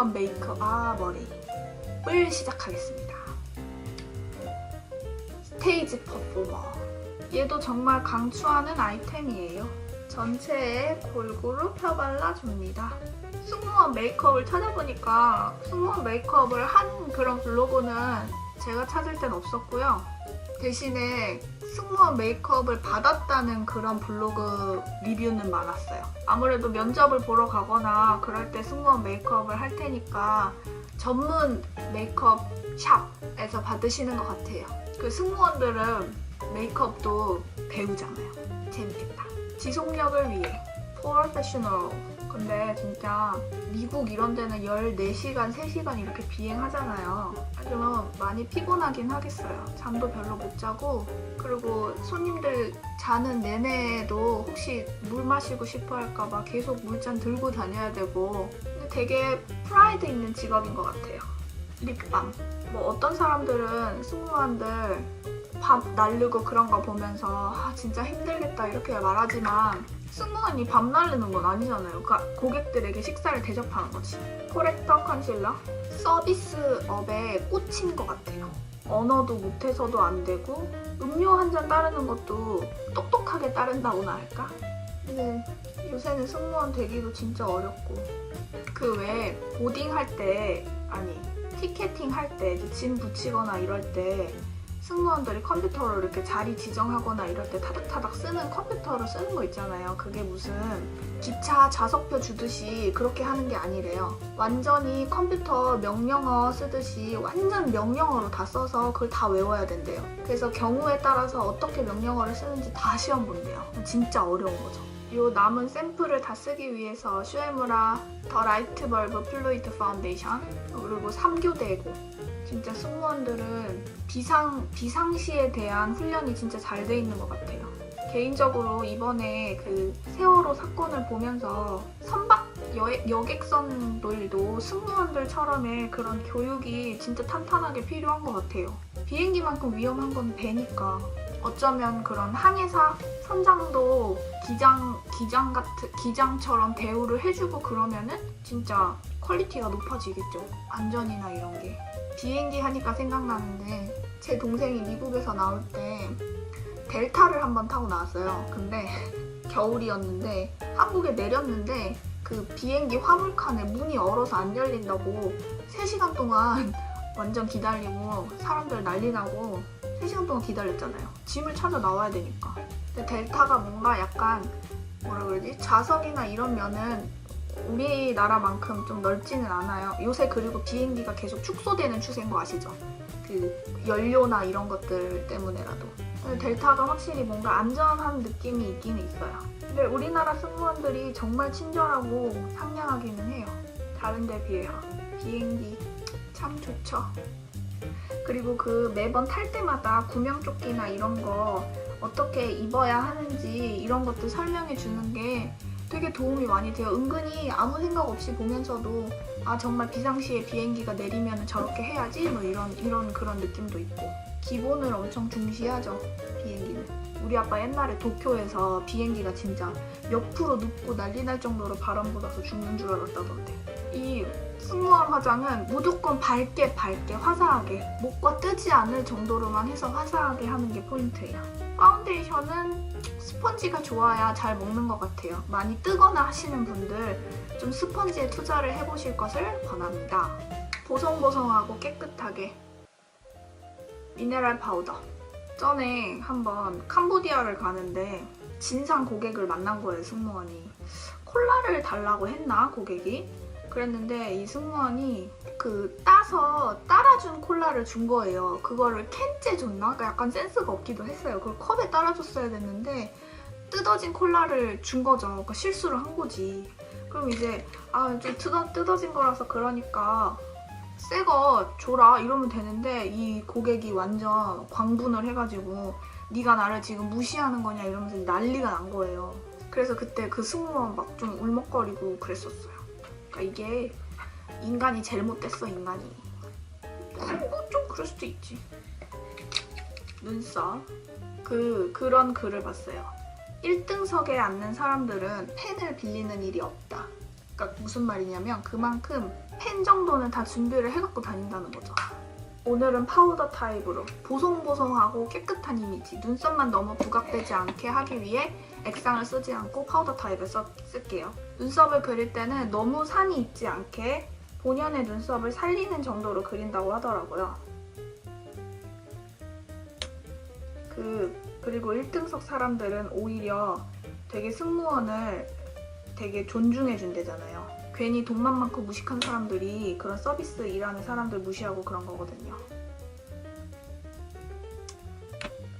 승무원 메이크업, 머리를 시작하겠습니다. 스테이지 퍼포머. 얘도 정말 강추하는 아이템이에요. 전체에 골고루 펴발라줍니다. 승무원 메이크업을 찾아보니까 승무원 메이크업을 한 그런 블로그는 제가 찾을 땐 없었고요. 대신에 승무원 메이크업을 받았다는 그런 블로그 리뷰는 많았어요. 아무래도 면접을 보러 가거나 그럴 때 승무원 메이크업을 할 테니까 전문 메이크업 샵에서 받으시는 것 같아요. 그 승무원들은 메이크업도 배우잖아요. 재밌겠다. 지속력을 위해 프로페셔널. 근데 진짜 미국 이런 데는 14시간, 3시간 이렇게 비행하잖아요. 좀 많이 피곤하긴 하겠어요. 잠도 별로 못 자고, 그리고 손님들 자는 내내도 혹시 물 마시고 싶어 할까봐 계속 물잔 들고 다녀야 되고, 근데 되게 프라이드 있는 직업인 것 같아요. 립밤. 뭐 어떤 사람들은 승무원들 밥 날르고 그런 거 보면서 진짜 힘들겠다 이렇게 말하지만 승무원이 밥 날리는 건 아니잖아요. 그러니까 고객들에게 식사를 대접하는 거지. 코렉터 컨실러. 서비스업에 꽂힌 것 같아요. 언어도 못해서도 안 되고 음료 한 잔 따르는 것도 똑똑하게 따른다고나 할까? 근데 요새는 승무원 되기도 진짜 어렵고 그 외에 보딩 할 때, 티켓팅 할 때 짐 붙이거나 이럴 때 승무원들이 컴퓨터로 이렇게 자리 지정하거나 이럴 때 타닥타닥 쓰는 컴퓨터로 쓰는 거 있잖아요. 그게 무슨 기차 좌석표 주듯이 그렇게 하는 게 아니래요. 완전히 컴퓨터 명령어 쓰듯이 완전 명령어로 다 써서 그걸 다 외워야 된대요. 그래서 경우에 따라서 어떻게 명령어를 쓰는지 다 시험 본대요. 진짜 어려운 거죠. 요 남은 샘플을 다 쓰기 위해서 슈에무라 더 라이트 벌브 플루이드 파운데이션, 그리고 3교대고. 진짜 승무원들은 비상시에 대한 훈련이 진짜 잘 돼 있는 것 같아요. 개인적으로 이번에 그 세월호 사건을 보면서 선박 여객선들도 승무원들처럼의 그런 교육이 진짜 탄탄하게 필요한 것 같아요. 비행기만큼 위험한 건 배니까. 어쩌면 그런 항해사 선장도 기장처럼 대우를 해주고 그러면은 진짜 퀄리티가 높아지겠죠. 안전이나 이런 게. 비행기 하니까 생각나는데 제 동생이 미국에서 나올 때 델타를 한번 타고 나왔어요. 근데 겨울이었는데 한국에 내렸는데 그 비행기 화물칸에 문이 얼어서 안 열린다고 3시간 동안 완전 기다리고 사람들 난리 나고 3시간 동안 기다렸잖아요. 짐을 찾아 나와야 되니까. 근데 델타가 뭔가 약간 좌석이나 이런 면은 우리나라만큼 좀 넓지는 않아요. 요새 그리고 비행기가 계속 축소되는 추세인 거 아시죠? 그 연료나 이런 것들 때문에라도. 근데 델타가 확실히 뭔가 안전한 느낌이 있긴 있어요. 근데 우리나라 승무원들이 정말 친절하고 상냥하기는 해요. 다른 데 비해서. 비행기 참 좋죠. 그리고 그 매번 탈 때마다 구명조끼나 이런 거 어떻게 입어야 하는지 이런 것도 설명해 주는 게 되게 도움이 많이 돼요. 은근히 아무 생각 없이 보면서도 정말 비상시에 비행기가 내리면 저렇게 해야지 뭐 이런 그런 느낌도 있고. 기본을 엄청 중시하죠, 비행기는. 우리 아빠 옛날에 도쿄에서 비행기가 진짜 옆으로 눕고 난리 날 정도로 바람 불어서 죽는 줄 알았다던데. 이 승무원 화장은 무조건 밝게 화사하게, 목과 뜨지 않을 정도로만 해서 화사하게 하는 게 포인트예요. 파운데이션은 스펀지가 좋아야 잘 먹는 것 같아요. 많이 뜨거나 하시는 분들 좀 스펀지에 투자를 해보실 것을 권합니다. 보송보송하고 깨끗하게. 미네랄 파우더. 전에 한번 캄보디아를 가는데 진상 고객을 만난 거예요, 승무원이. 콜라를 달라고 했나, 고객이? 그랬는데 이 승무원이 따서 따라준 콜라를 준 거예요. 그거를 캔째 줬나? 그러니까 약간 센스가 없기도 했어요. 그걸 컵에 따라줬어야 됐는데 뜯어진 콜라를 준 거죠. 그러니까 실수를 한 거지. 그럼 이제 좀 뜯어진 거라서 그러니까 새 거 줘라 이러면 되는데 이 고객이 완전 광분을 해가지고 네가 나를 지금 무시하는 거냐 이러면서 난리가 난 거예요. 그래서 그때 그 승무원 막 좀 울먹거리고 그랬었어요. 그러니까 이게 인간이 제일 못됐어, 인간이. 좀 그럴 수도 있지. 눈썹. 그런 글을 봤어요. 1등석에 앉는 사람들은 펜을 빌리는 일이 없다. 그러니까 그러니까 무슨 말이냐면 그만큼 펜 정도는 다 준비를 해갖고 다닌다는 거죠. 오늘은 파우더 타입으로 보송보송하고 깨끗한 이미지, 눈썹만 너무 부각되지 않게 하기 위해 액상을 쓰지 않고 파우더 타입을 쓸게요. 눈썹을 그릴 때는 너무 산이 있지 않게 본연의 눈썹을 살리는 정도로 그린다고 하더라고요. 그리고 1등석 사람들은 오히려 되게 승무원을 되게 존중해 준대잖아요. 괜히 돈만 많고 무식한 사람들이 그런 서비스 일하는 사람들 무시하고 그런 거거든요.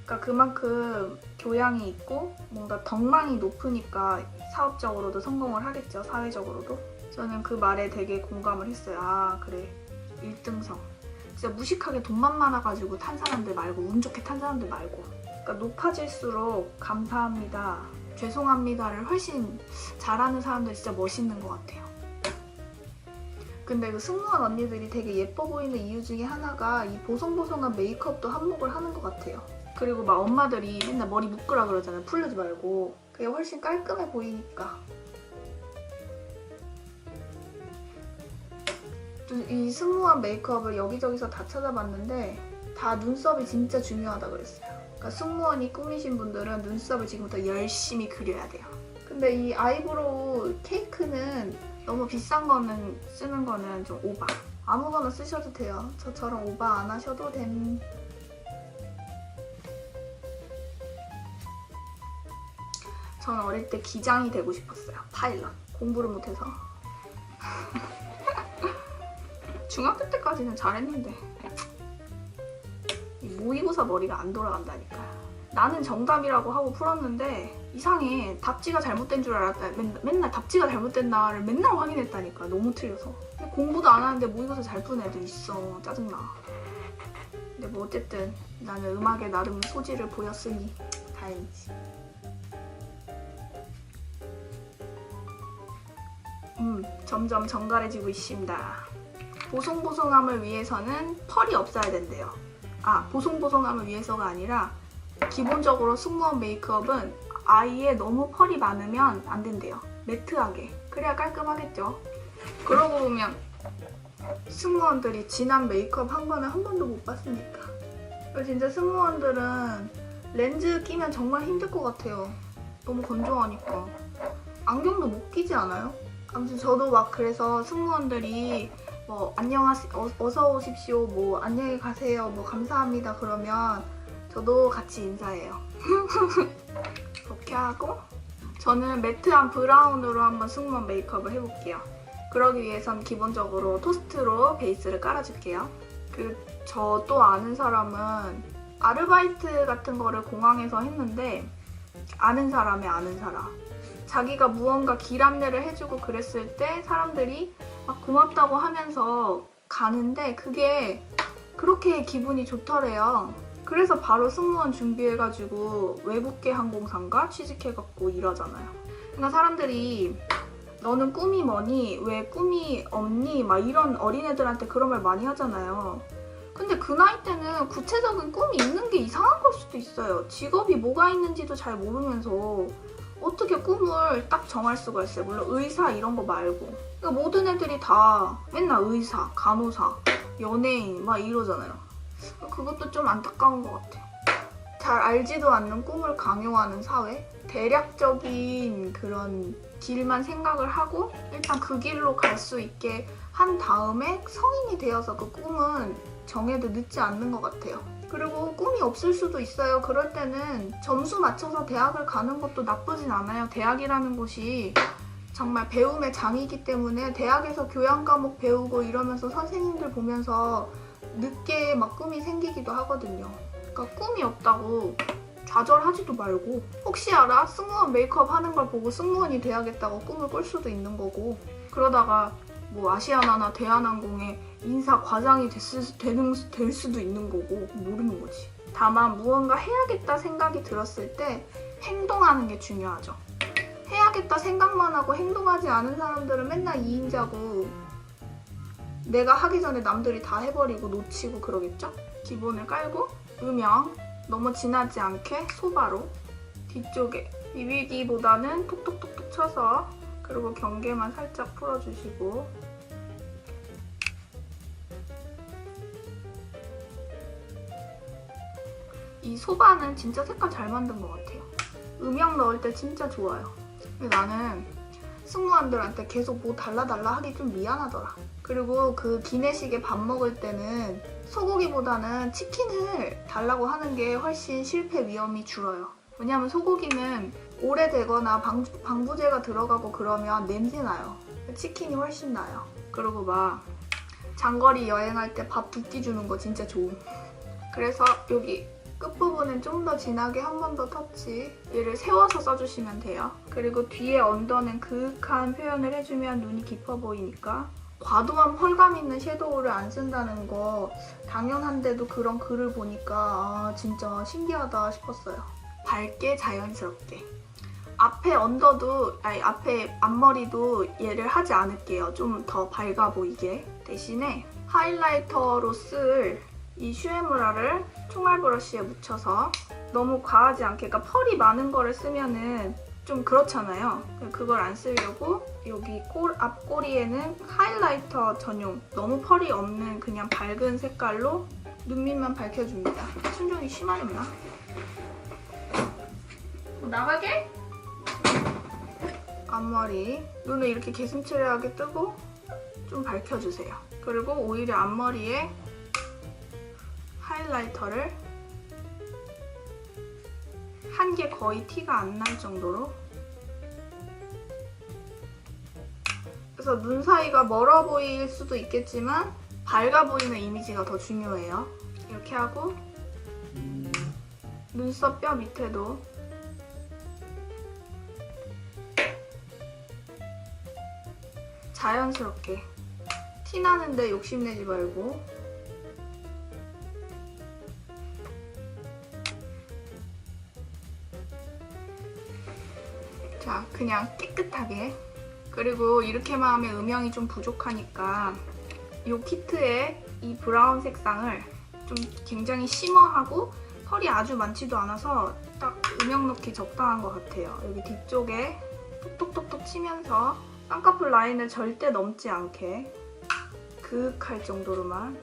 그러니까 그만큼 교양이 있고 뭔가 덕망이 높으니까 사업적으로도 성공을 하겠죠. 사회적으로도. 저는 그 말에 되게 공감을 했어요. 아 그래 1등석. 진짜 무식하게 돈만 많아가지고 탄 사람들 말고 운 좋게 탄 사람들 말고. 그러니까 높아질수록 감사합니다, 죄송합니다를 훨씬 잘하는 사람들 진짜 멋있는 것 같아요. 근데 그 승무원 언니들이 되게 예뻐 보이는 이유 중에 하나가 이 보송보송한 메이크업도 한몫을 하는 것 같아요. 그리고 막 엄마들이 맨날 머리 묶으라 그러잖아요. 풀르지 말고. 그게 훨씬 깔끔해 보이니까. 이 승무원 메이크업을 여기저기서 다 찾아봤는데 다 눈썹이 진짜 중요하다 그랬어요. 그러니까 승무원이 꾸미신 분들은 눈썹을 지금부터 열심히 그려야 돼요. 근데 이 아이브로우 케이크는 너무 비싼 거는 쓰는 거는 좀 오바. 아무거나 쓰셔도 돼요. 저처럼 오바 안 하셔도 됨. 저는 어릴 때 기장이 되고 싶었어요. 파일럿. 공부를 못해서. 중학교 때까지는 잘했는데 모의고사 머리가 안 돌아간다니까. 나는 정답이라고 하고 풀었는데 이상해. 답지가 잘못된 줄 알았다. 맨날 답지가 잘못된 날을 맨날 확인했다니까. 너무 틀려서. 근데 공부도 안 하는데 모의고사 잘 푸는 애도 있어. 짜증나. 근데 뭐 어쨌든 나는 음악에 나름 소질을 보였으니 다행이지. 점점 정갈해지고 있습니다. 보송보송함을 위해서는 펄이 없어야 된대요. 아, 보송보송함을 위해서가 아니라 기본적으로 승무원 메이크업은 아예 너무 펄이 많으면 안 된대요. 매트하게. 그래야 깔끔하겠죠. 그러고 보면 승무원들이 진한 메이크업 한 거는 한 번도 못 봤으니까. 진짜 승무원들은 렌즈 끼면 정말 힘들 것 같아요. 너무 건조하니까. 안경도 못 끼지 않아요? 아무튼 저도 막 그래서 승무원들이 뭐 안녕하세요, 어서 오십시오, 뭐 안녕히 가세요, 뭐 감사합니다 그러면 저도 같이 인사해요. 그렇게 하고 저는 매트한 브라운으로 한번 승무원 메이크업을 해볼게요. 그러기 위해선 기본적으로 토스트로 베이스를 깔아줄게요. 저 또 아는 사람은 아르바이트 같은 거를 공항에서 했는데 아는 사람의 아는 사람. 자기가 무언가 길 안내를 해주고 그랬을 때 사람들이 막 고맙다고 하면서 가는데 그게 그렇게 기분이 좋더래요. 그래서 바로 승무원 준비해가지고 외국계 항공사인가 취직해갖고 일하잖아요. 그러니까 사람들이 너는 꿈이 뭐니? 왜 꿈이 없니? 막 이런 어린애들한테 그런 말 많이 하잖아요. 근데 그 나이 때는 구체적인 꿈이 있는 게 이상한 걸 수도 있어요. 직업이 뭐가 있는지도 잘 모르면서 어떻게 꿈을 딱 정할 수가 있어요. 물론 의사 이런 거 말고. 그러니까 모든 애들이 다 맨날 의사, 간호사, 연예인 막 이러잖아요. 그것도 좀 안타까운 것 같아요. 잘 알지도 않는 꿈을 강요하는 사회? 대략적인 그런 길만 생각을 하고 일단 그 길로 갈 수 있게 한 다음에 성인이 되어서 그 꿈은 정해도 늦지 않는 것 같아요. 그리고 꿈이 없을 수도 있어요. 그럴 때는 점수 맞춰서 대학을 가는 것도 나쁘진 않아요. 대학이라는 곳이 정말 배움의 장이기 때문에 대학에서 교양 과목 배우고 이러면서 선생님들 보면서 늦게 막 꿈이 생기기도 하거든요. 그러니까 꿈이 없다고 좌절하지도 말고 혹시 알아? 승무원 메이크업 하는 걸 보고 승무원이 돼야겠다고 꿈을 꿀 수도 있는 거고 그러다가 뭐 아시아나나 대한항공에 인사 과장이 될 수도 있는 거고 모르는 거지. 다만 무언가 해야겠다 생각이 들었을 때 행동하는 게 중요하죠. 해야겠다 생각만 하고 행동하지 않은 사람들은 맨날 2인자고 내가 하기 전에 남들이 다 해버리고 놓치고 그러겠죠? 기본을 깔고 음영 너무 진하지 않게 소바로 뒤쪽에 비비기보다는 톡톡톡톡 쳐서 그리고 경계만 살짝 풀어주시고 이 소바는 진짜 색깔 잘 만든 것 같아요. 음영 넣을 때 진짜 좋아요. 근데 나는 승무원들한테 계속 뭐 달라달라 하기 좀 미안하더라. 그리고 그 기내식에 밥 먹을 때는 소고기보다는 치킨을 달라고 하는 게 훨씬 실패 위험이 줄어요. 왜냐면 소고기는 오래되거나 방부제가 들어가고 그러면 냄새나요. 치킨이 훨씬 나요. 그리고 막 장거리 여행할 때 밥 두 끼 주는 거 진짜 좋음. 그래서 여기 끝부분은 좀 더 진하게 한 번 더 터치. 얘를 세워서 써주시면 돼요. 그리고 뒤에 언더는 그윽한 표현을 해주면 눈이 깊어 보이니까. 과도한 펄감 있는 섀도우를 안 쓴다는 거 당연한데도 그런 글을 보니까 아 진짜 신기하다 싶었어요. 밝게 자연스럽게. 앞에 언더도 앞에 앞머리도 얘를 하지 않을게요. 좀 더 밝아 보이게. 대신에 하이라이터로 쓸 이 슈에무라를 총알 브러쉬에 묻혀서 너무 과하지 않게, 그러니까 펄이 많은 거를 쓰면은 좀 그렇잖아요. 그걸 안 쓰려고 여기 앞꼬리에는 하이라이터 전용, 너무 펄이 없는 그냥 밝은 색깔로 눈 밑만 밝혀줍니다. 순종이 심하였나? 나가게? 앞머리 눈을 이렇게 개슴츠레하게 뜨고 좀 밝혀주세요. 그리고 오히려 앞머리에 하이라이터를 한 개 거의 티가 안 날 정도로. 그래서 눈 사이가 멀어 보일 수도 있겠지만 밝아 보이는 이미지가 더 중요해요. 이렇게 하고 눈썹 뼈 밑에도 자연스럽게 티나는데 욕심내지 말고. 자, 그냥 깨끗하게. 그리고 이렇게만 하면 음영이 좀 부족하니까 이 키트에 이 브라운 색상을 좀 굉장히 쉬머하고 펄이 아주 많지도 않아서 딱 음영 넣기 적당한 것 같아요. 여기 뒤쪽에 톡톡톡톡 치면서 쌍꺼풀 라인을 절대 넘지 않게 그윽할 정도로만.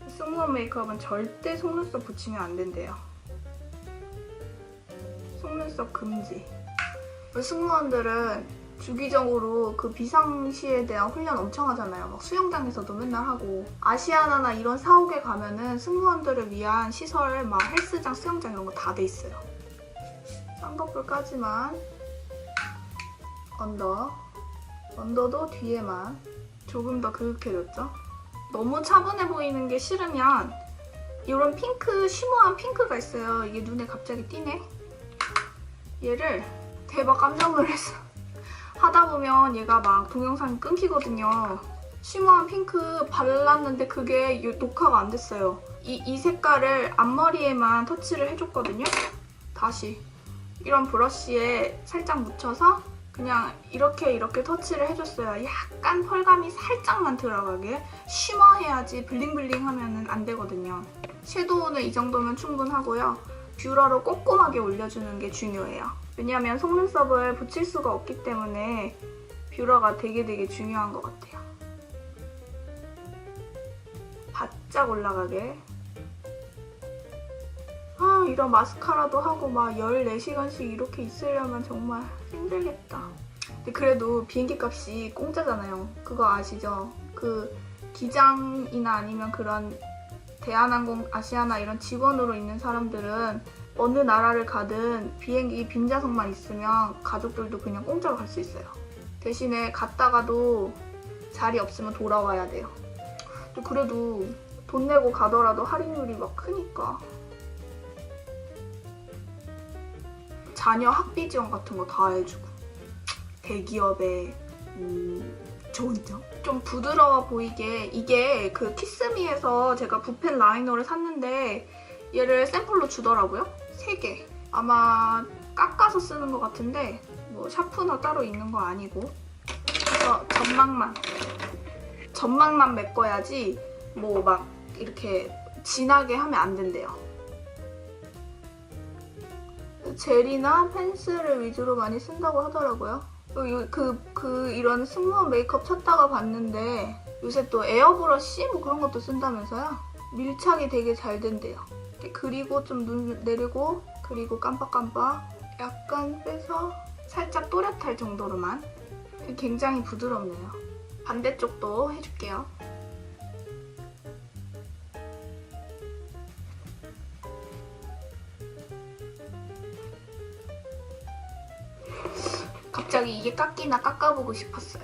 승무원 메이크업은 절대 속눈썹 붙이면 안 된대요. 속눈썹 금지. 승무원들은 주기적으로 그 비상시에 대한 훈련 엄청 하잖아요. 막 수영장에서도 맨날 하고. 아시아나나 이런 사옥에 가면은 승무원들을 위한 시설, 막 헬스장, 수영장 이런 거 다 돼 있어요. 쌍꺼풀까지만. 언더도 뒤에만. 조금 더 그윽해졌죠? 너무 차분해 보이는 게 싫으면 이런 핑크, 쉬머한 핑크가 있어요. 이게 눈에 갑자기 띄네? 얘를 대박 깜짝 놀랐어. 하다 보면 얘가 막 동영상이 끊기거든요. 쉬머한 핑크 발랐는데 그게 녹화가 안 됐어요. 이 색깔을 앞머리에만 터치를 해줬거든요. 다시 이런 브러쉬에 살짝 묻혀서 그냥 이렇게 터치를 해줬어요. 약간 펄감이 살짝만 들어가게. 쉬머해야지 블링블링 하면 안 되거든요. 섀도우는 이 정도면 충분하고요. 뷰러로 꼼꼼하게 올려주는 게 중요해요. 왜냐하면 속눈썹을 붙일 수가 없기 때문에 뷰러가 되게 중요한 것 같아요. 바짝 올라가게. 아, 이런 마스카라도 하고 막 14시간씩 이렇게 있으려면 정말 힘들겠다. 근데 그래도 비행기 값이 공짜잖아요. 그거 아시죠? 그 기장이나 아니면 그런 대한항공, 아시아나 이런 직원으로 있는 사람들은 어느 나라를 가든 비행기 빈좌석만 있으면 가족들도 그냥 공짜로 갈 수 있어요. 대신에 갔다가도 자리 없으면 돌아와야 돼요. 그래도 돈 내고 가더라도 할인율이 막 크니까. 자녀 학비 지원 같은 거 다 해주고. 대기업에 좋은 점? 좀 부드러워 보이게. 이게 그 키스미에서 제가 붓펜 라이너를 샀는데 얘를 샘플로 주더라고요. 3개. 아마 깎아서 쓰는 것 같은데 뭐 샤프너 따로 있는 거 아니고. 그래서 점막만 메꿔야지 뭐 막 이렇게 진하게 하면 안 된대요. 젤이나 펜슬을 위주로 많이 쓴다고 하더라고요. 이런 승무원 메이크업 찾다가 봤는데 요새 또 에어브러쉬 뭐 그런 것도 쓴다면서요? 밀착이 되게 잘 된대요. 그리고 좀 눈 내리고 그리고 깜빡깜빡 약간 빼서 살짝 또렷할 정도로만. 굉장히 부드럽네요. 반대쪽도 해줄게요. 갑자기 이게 깎이나 깎아보고 싶었어요.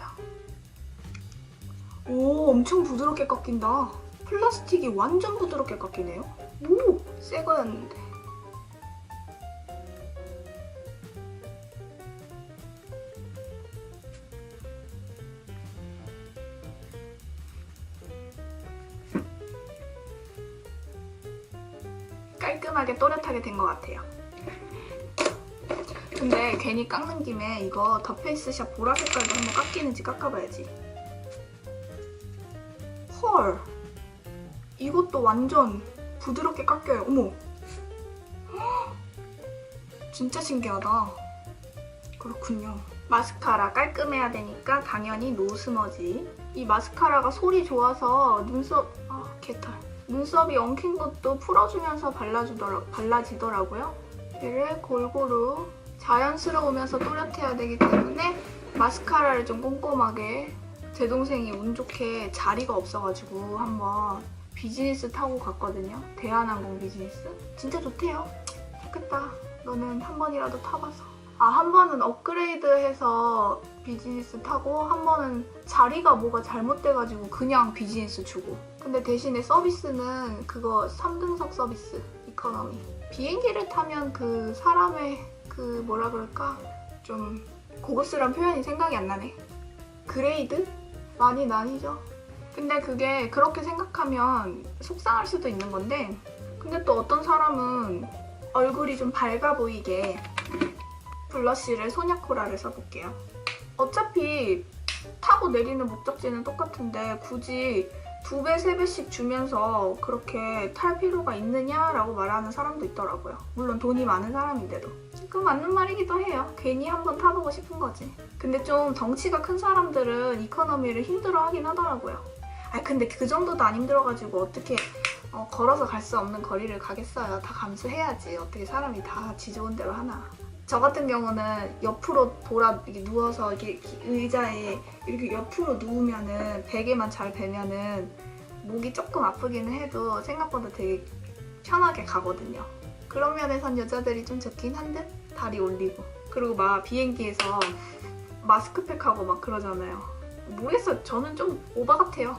오, 엄청 부드럽게 깎인다. 플라스틱이 완전 부드럽게 깎이네요. 오, 새 거였는데. 깔끔하게 또렷하게 된 것 같아요. 근데 괜히 깎는 김에 이거 더 페이스샵 보라 색깔도 한번 깎이는지 깎아봐야지. 헐! 이것도 완전 부드럽게 깎여요. 어머! 진짜 신기하다. 그렇군요. 마스카라 깔끔해야 되니까 당연히 노스머지. 이 마스카라가 솔이 좋아서 눈썹이 엉킨 것도 풀어주면서 발라지더라고요. 얘를 골고루 자연스러우면서 또렷해야 되기 때문에 마스카라를 좀 꼼꼼하게, 제 동생이 운 좋게 자리가 없어가지고 한번 비즈니스 타고 갔거든요. 대한항공 비즈니스. 진짜 좋대요. 좋겠다. 너는 한 번이라도 타봐서. 한 번은 업그레이드해서 비즈니스 타고 한 번은 자리가 뭐가 잘못돼가지고 그냥 비즈니스 주고. 근데 대신에 서비스는 그거 3등석 서비스, 이코노미. 비행기를 타면 그 사람의 그 뭐라 그럴까? 좀 고급스러운 표현이 생각이 안 나네. 그레이드? 많이 나뉘죠. 근데 그게 그렇게 생각하면 속상할 수도 있는 건데, 근데 또 어떤 사람은 얼굴이 좀 밝아 보이게 블러쉬를 소냐코라를 써볼게요. 어차피 타고 내리는 목적지는 똑같은데 굳이 2배, 3배씩 주면서 그렇게 탈 필요가 있느냐라고 말하는 사람도 있더라고요. 물론 돈이 많은 사람인데도. 그 맞는 말이기도 해요. 괜히 한번 타보고 싶은 거지. 근데 좀 덩치가 큰 사람들은 이코노미를 힘들어하긴 하더라고요. 근데 그 정도도 안 힘들어가지고 어떻게 걸어서 갈 수 없는 거리를 가겠어요. 다 감수해야지. 어떻게 사람이 다 지 좋은 대로 하나. 저 같은 경우는 옆으로 이렇게 누워서 이렇게 의자에 이렇게 옆으로 누우면은 베개만 잘 베면은 목이 조금 아프기는 해도 생각보다 되게 편하게 가거든요. 그런 면에선 여자들이 좀 좋긴 한 듯? 다리 올리고. 그리고 막 비행기에서 마스크팩하고 막 그러잖아요. 모르겠어요. 저는 좀 오바 같아요.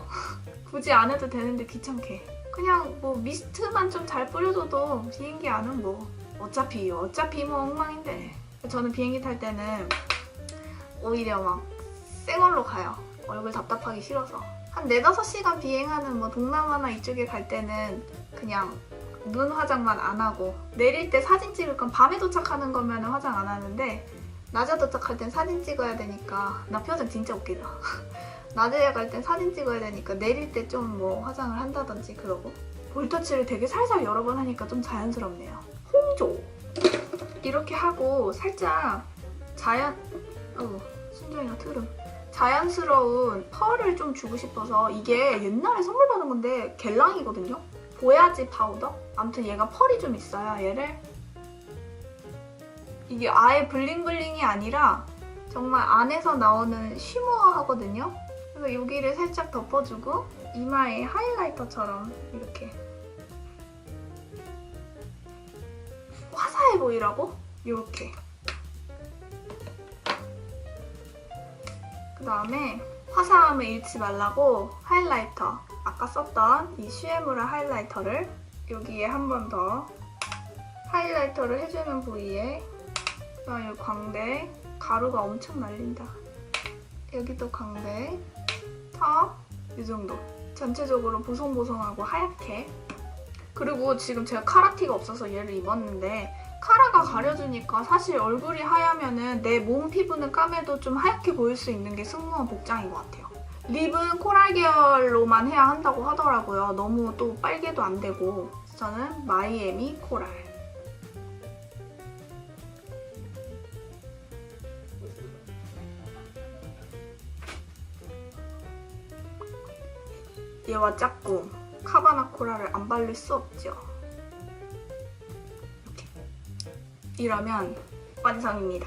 굳이 안 해도 되는데 귀찮게. 그냥 뭐 미스트만 좀 잘 뿌려줘도 비행기 안은 뭐 어차피 뭐 엉망인데. 저는 비행기 탈 때는 오히려 막 쌩얼로 가요. 얼굴 답답하기 싫어서. 한 4-5시간 비행하는 뭐 동남아나 이쪽에 갈 때는 그냥 눈 화장만 안 하고, 내릴 때 사진 찍을 건 밤에 도착하는 거면 화장 안 하는데 낮에 도착할 땐 사진 찍어야 되니까. 나 표정 진짜 웃기다. 낮에 갈 땐 사진 찍어야 되니까 내릴 때 좀 뭐 화장을 한다든지 그러고. 볼터치를 되게 살살 여러 번 하니까 좀 자연스럽네요. 홍조 이렇게 하고 살짝 순정이가 트름. 자연스러운 펄을 좀 주고 싶어서, 이게 옛날에 선물 받은 건데 겔랑이거든요? 보야지 파우더? 아무튼 얘가 펄이 좀 있어요. 얘를 이게 아예 블링블링이 아니라 정말 안에서 나오는 쉬머하거든요? 그래서 여기를 살짝 덮어주고 이마에 하이라이터처럼 이렇게 화사해 보이라고? 이렇게. 그 다음에 화사함을 잃지 말라고 하이라이터, 아까 썼던 이 슈에무라 하이라이터를 여기에 한 번 더 하이라이터를 해주는 부위에, 그다음에 광대, 가루가 엄청 날린다. 여기도 광대, 턱, 이 정도. 전체적으로 보송보송하고 하얗게. 그리고 지금 제가 카라티가 없어서 얘를 입었는데 카라가 가려주니까 사실 얼굴이 하얗면은 내 몸 피부는 까매도 좀 하얗게 보일 수 있는 게 승무원 복장인 것 같아요. 립은 코랄 계열로만 해야 한다고 하더라고요. 너무 또 빨개도 안 되고. 저는 마이애미 코랄. 얘와 짝꿍 카바나 코라를 안 바를 수 없죠. 이렇게. 이러면 완성입니다.